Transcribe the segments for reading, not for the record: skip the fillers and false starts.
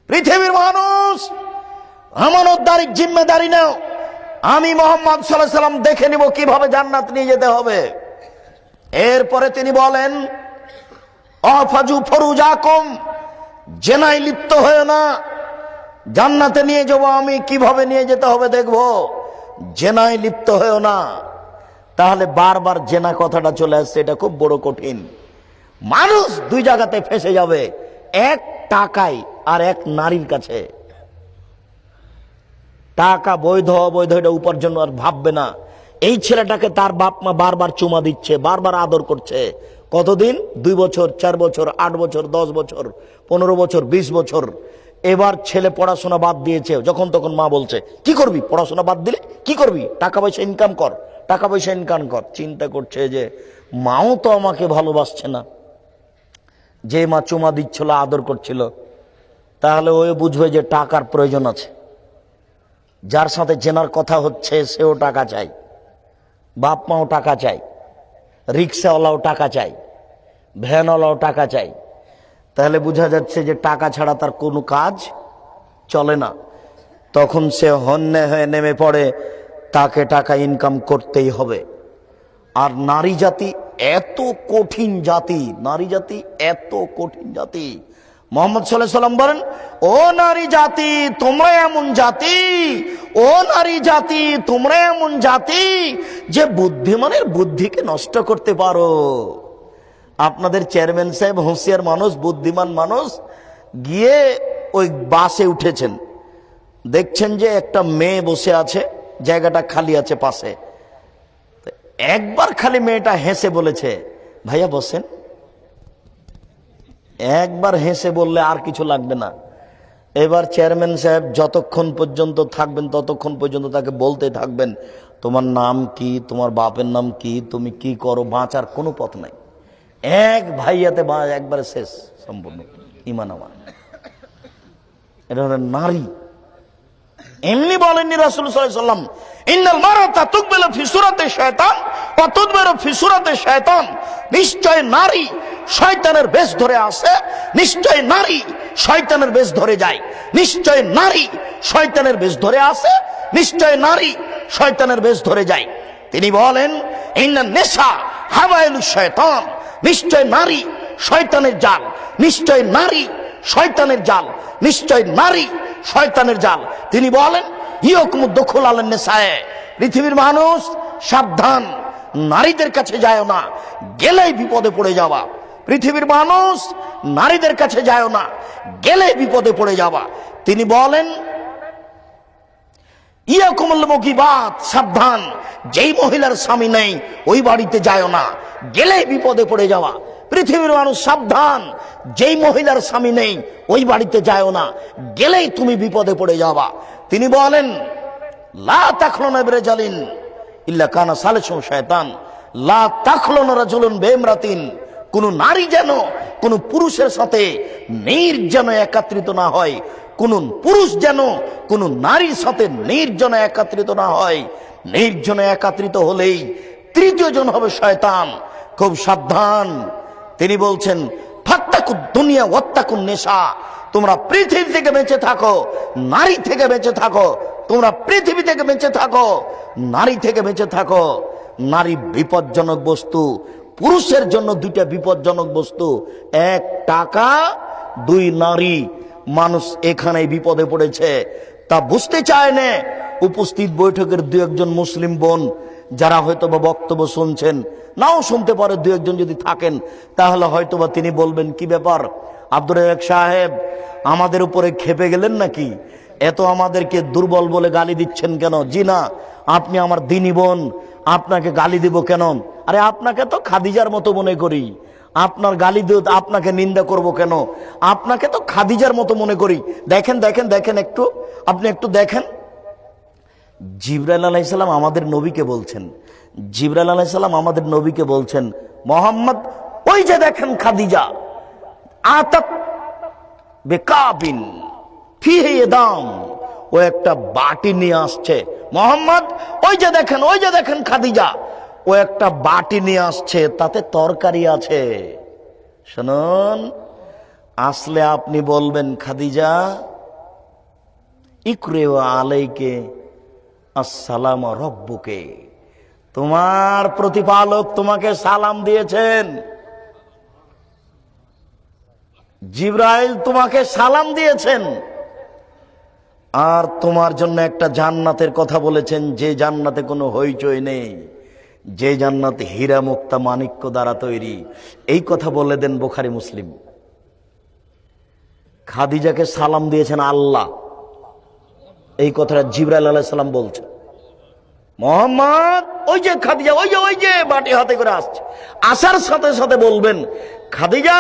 পৃথিবীর মানুষ, আমানতদারি জিম্মেদারি নাও। আমি মুহাম্মদ সাল্লাল্লাহু আলাইহি ওয়াসাল্লাম দেখে নিব কিভাবে জান্নাত নিয়ে যেতে হবে। এরপরে তিনি বলেন, আফাজু ফরুজাকুম, জেনায় লিপ্ত হয়েও না, জান্নাতে নিয়ে যাব আমি, কিভাবে নিয়ে যেতে হবে দেখবো, জেনায় লিপ্ত হয়েও না। তাহলে বারবার জেনা কথাটা চলে আসছে, এটা খুব বড় কঠিন। মানুষ দুই জায়গাতে ফেসে যাবে, এক টাকায় আর এক নারীর কাছে। টাকা বৈধ অবৈধ এটা উপার্জন আর ভাববে না। এই ছেলেটাকে তার বাপ মা বারবার চুমা দিচ্ছে, বারবার আদর করছে। কতদিন? 2 বছর, 4 বছর, 8 বছর, 10 বছর, 15 বছর, 20 বছর। এবার ছেলে পড়াশোনা বাদ দিয়েছে, যখন তখন মা বলছে কি করবি, পড়াশোনা বাদ দিলে কি করবি, টাকা পয়সা ইনকাম কর, টাকা পয়সা ইনকাম কর। চিন্তা করছে যে মাও তো আমাকে ভালোবাসছে না, যে মা চুমা দিচ্ছিল, আদর করছিল, তাহলে ওই বুঝবে যে টাকার প্রয়োজন আছে। যার সাথে জেনার কথা হচ্ছে সেও টাকা চাই, বাপ মাও টাকা চাই, রিক্সাওয়ালাও টাকা চাই, ভ্যানওয়ালাও টাকা চাই। তাহলে বোঝা যাচ্ছে যে টাকা ছাড়া তার কোনো কাজ চলে না। তখন সে হন্যে হয়ে নেমে পড়ে, তাকে টাকা ইনকাম করতেই হবে। আর নারী জাতি এত কঠিন জাতি, নারী জাতি এত কঠিন জাতি। মুহাম্মদ সাল্লাল্লাহু আলাইহি ওয়াসাল্লাম বলেন, ও নারী জাতি তোমরা এমন জাতি, ও নারী জাতি তোমরা এমন জাতি যে বুদ্ধিমানের বুদ্ধিকে নষ্ট করতে পারো। আপনাদের চেয়ারম্যান সাহেব হুঁশিয়ার মানুষ, বুদ্ধিমান মানুষ, গিয়ে ওই বাসে উঠেছেন, দেখছেন যে একটা মেয়ে বসে আছে, জায়গাটা খালি আছে পাশে। একবার খালি মেয়েটা হেসে বলেছে, ভাইয়া বসেন। একবার হেসে বললে আর কিছু লাগবে না। এবার চেয়ারম্যান সাহেব যতক্ষণ পর্যন্ত থাকবেন ততক্ষণ পর্যন্ত তাকে বলতে থাকবেন, তোমার নাম কি, তোমার বাপের নাম কি, তুমি কি করো, বাঁচার কোনো পথ নাই। এক ভাইয়াতে একবারে শেষ সম্পূর্ণ ঈমান আমার। এটা হলো নারী। এমনি বলেননি রাসূল সাল্লাল্লাহু আলাইহি ওয়াসাল্লাম, ইন্নাল মারাতা তুকবালু ফি সূরাতি শায়তান ওয়া তুদবারু ফি সূরাতি শায়তান। নিশ্চয় নারী শয়তানের বেশ ধরে আসে, নিশ্চয় নারী শয়তানের বেশ ধরে যায়, নিশ্চয় নারী শয়তানের বেশ ধরে আসে, নিশ্চয় নারী শয়তানের বেশ ধরে যায়। তিনি বলেন, ইন্নান নিসা হাওয়াইলুশ শায়তান, নিশ্চয় নারী শয়তানের জাল, নিশ্চয় নারী শয়তানের জাল, নিশ্চয় নারী শয়তানের জাল। তিনি বলেন, ইয়াকুমু দুখুল আলান নিসায়ে, পৃথিবীর মানুষ সাবধান, নারীদের কাছে যায় না, গেলেই বিপদে পড়ে যাওয়া। পৃথিবীর মানুষ নারীদের কাছে যায় না, গেলে বিপদে পড়ে যাওয়া। তিনি বলেন, ইয়াকুমুল মুগিবাত, সাবধান, যেই মহিলার স্বামী নেই ওই বাড়িতে যায় না, গেলেই বিপদে পড়ে যাওয়া। পৃথিবীর মানুষ সাবধান, যেই মহিলার স্বামী নেই ওই বাড়িতে যায় না, গেলেই তুমি বিপদে পড়ে যাবা। তিনি বলেন, লা তাখলুনা বিরাজালিন ইল্লা কানা সালিসু শায়তান, লা তাখলুনা রাজুলুন বিইমরাতিন, কোন নারী যেন কোন পুরুষের সাথে নির্জন একত্রিত না হয়, কোন পুরুষ যেন কোন নারীর সাথে নির্জন একত্রিত না হয়। নির্জন একত্রিত হলেই তৃতীয় জন হবে শয়তান। খুব সাবধান। তিনি বলছেন, ফাত্তাকুদ দুনিয়া ওয়াত্তাকুন নিসা, তোমরা পৃথিবী থেকে বেঁচে থাকো, নারী থেকে বেঁচে থাকো। তোমরা পৃথিবী থেকে বেঁচে থাকো, নারী থেকে বেঁচে থাকো। নারী বিপজ্জনক বস্তু। পুরুষের জন্য দুইটা বিপজ্জনক বস্তু, এক টাকা, দুই নারী। মানুষ এখানে বিপদে পড়েছে, তা বুঝতে চায় না। উপস্থিত বৈঠকের দু একজন মুসলিম বোন যারা হয়তোবা বক্তব্য শুনছেন, নাও শুনতে পারে, দু একজন যদি থাকেন, তাহলে হয়তোবা তিনি বলবেন, কি ব্যাপার আব্দুর রাজ্জাক সাহেব, আমাদের উপরে খেপে গেলেন নাকি? এত আমাদেরকে দুর্বল বলে গালি দিচ্ছেন কেন? জি না, আপনি আমার দিনী বোন, আপনাকে গালি দিব কেন? আরে আপনাকে তো খাদিজার মতো মনে করি, আপনার গালি দিয়ে আপনাকে নিন্দা করব কেন? আপনাকে তো খাদিজার মতো মনে করি। দেখেন দেখেন দেখেন, একটু আপনি একটু দেখেন, জিবরাইল আলাইহিস সালাম আমাদের নবীকে বলছেন, জিবরাইল আলাইহিস সালাম আমাদের নবীকে বলছেন, মুহাম্মদ ওই যে দেখেন খাদিজা আতাত বিকাবিন ফিহি ইয়াদাম, ও একটা বাটি নিয়ে আসছে। মুহাম্মদ ওই যে দেখেন, ওই যে দেখেন খাদিজা, ও একটা বাটি নিয়ে আসছে, তাতে তরকারি আছে। শুনুন, আসলে আপনি বলবেন, খাদিজা ইকরে আলাইকে আসসালাম রব্বুকে, তোমার প্রতিপালক তোমাকে সালাম দিয়েছেন। জিবরাইল তোমাকে সালাম দিয়েছেন, আর তোমার জন্য একটা জান্নাতের কথা বলেছেন, যে জান্নাতে কোনো হইচই নেই, যে জান্নাতে হীরা মুক্তা মাণিক্য দ্বারা তৈরি। এই কথা বলে দেন বুখারী মুসলিম। খাদিজাকে সালাম দিয়েছেন আল্লাহ, এই কথাটা জিবরাইল আলাইহিস সালাম বলছেন। মোহাম্মদ ওই যে খাদিজা, ওই যে বাটি হাতে করে আসছে, আসার সাথে সাথে বলবেন, খাদিজা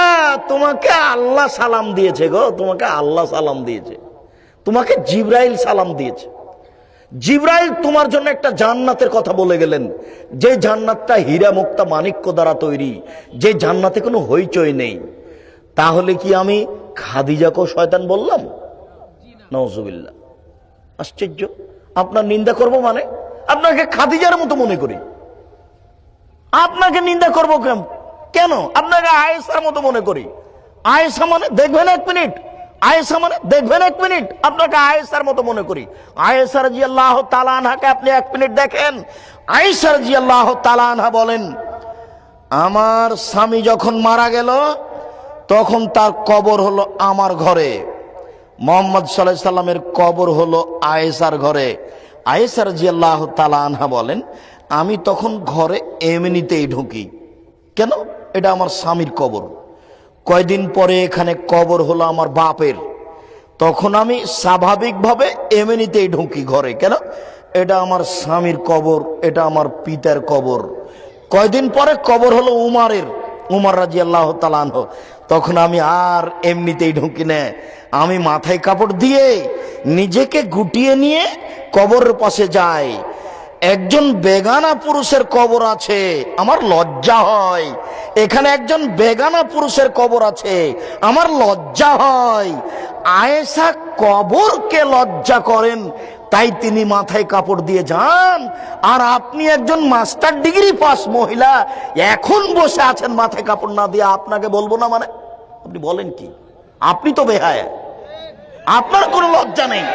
তোমাকে আল্লাহ সালাম দিয়েছে গো, তোমাকে আল্লাহ সালাম দিয়েছে, তোমাকে জিবরাইল সালাম দিয়েছে। জিবরাইল তোমার জন্য একটা জান্নাতের কথা বলে গেলেন, যে জান্নাতটা হীরা মুক্তা মাণিক্য দ্বারা তৈরি, যে জান্নাতে কোনো হইচই নেই। তাহলে কি আমি খাদিজাকেও শয়তান বললাম? নাউজুবিল্লাহ। আশ্চর্য। আপনার নিন্দা করব মানে? আপনাকে খাদিজার মতো মনে করি, আপনাকে নিন্দা করব কেন? আপনাকে আয়েশার মতো মনে করি। আয়েশা মানে দেখবেন এক মিনিট, আয়েশা মানে দেখবেন এক মিনিট, আপনাকে আয়েশার মতো মনে করি। আয়েশা রাদিয়াল্লাহু তাআলা আনহাকে আপনি এক মিনিট দেখেন। আয়েশা রাদিয়াল্লাহু তাআলা আনহা বলেন, আমার স্বামী যখন মারা গেল তখন তার কবর হলো আমার ঘরে, মুহাম্মদ সাল্লাল্লাহু আলাইহি সাল্লামের কবর হলো আয়েশার ঘরে। আয়েশা রাদিয়াল্লাহু তাআলা আনহা বলেন, আমি তখন ঘরে এমনিতেই ঢুকি, কেন? এটা আমার স্বামীর কবর। কয়দিন পরে এখানে কবর হলো আমার বাপের, তখন আমি স্বাভাবিকভাবে এমনিতেই ঢুকি ঘরে, কেন? এটা আমার স্বামীর কবর, এটা আমার পিতার কবর। কয়দিন পরে কবর হলো উমারের, উমর রাদিয়াল্লাহু তাআলা আনহু, তখন আমি আর এমনিতেই ঢুকি না, আমি মাথায় কাপড় দিয়ে নিজেকে গুটিয়ে নিয়ে কবরের পাশে যাই। একজন বেগানা পুরুষের কবর আছে, আমার লজ্জা হয়। এখানে একজন বেগানা পুরুষের কবর আছে, আমার লজ্জা হয়। আয়েশা কবরকে লজ্জা করেন, তাই তিনি মাথায় কাপড় দিয়ে যান। আর আপনি একজন মাস্টার ডিগ্রি পাস মহিলা, এখন বসে আছেন মাথায় কাপড় না দিয়ে, আপনাকে বলবো না মানে? আপনি বলেন কি? আপনি তো বেহায়া, আপনার কোনো লজ্জা নেই।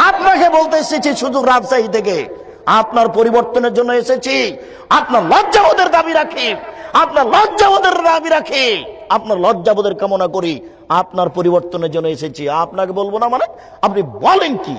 আপনাকে বলতে এসেছি শুধু রাজশাহী থেকে, আপনার পরিবর্তনের জন্য এসেছি। আপনার লজ্জাবোধের দাবি রাখি, আপনার লজ্জাবোধের দাবি রাখি, আপনার লজ্জাবোধের কামনা করি। আপনার পরিবর্তনের জন্য এসেছি, আপনাকে বলবো না মানে? আপনি বলেন কি?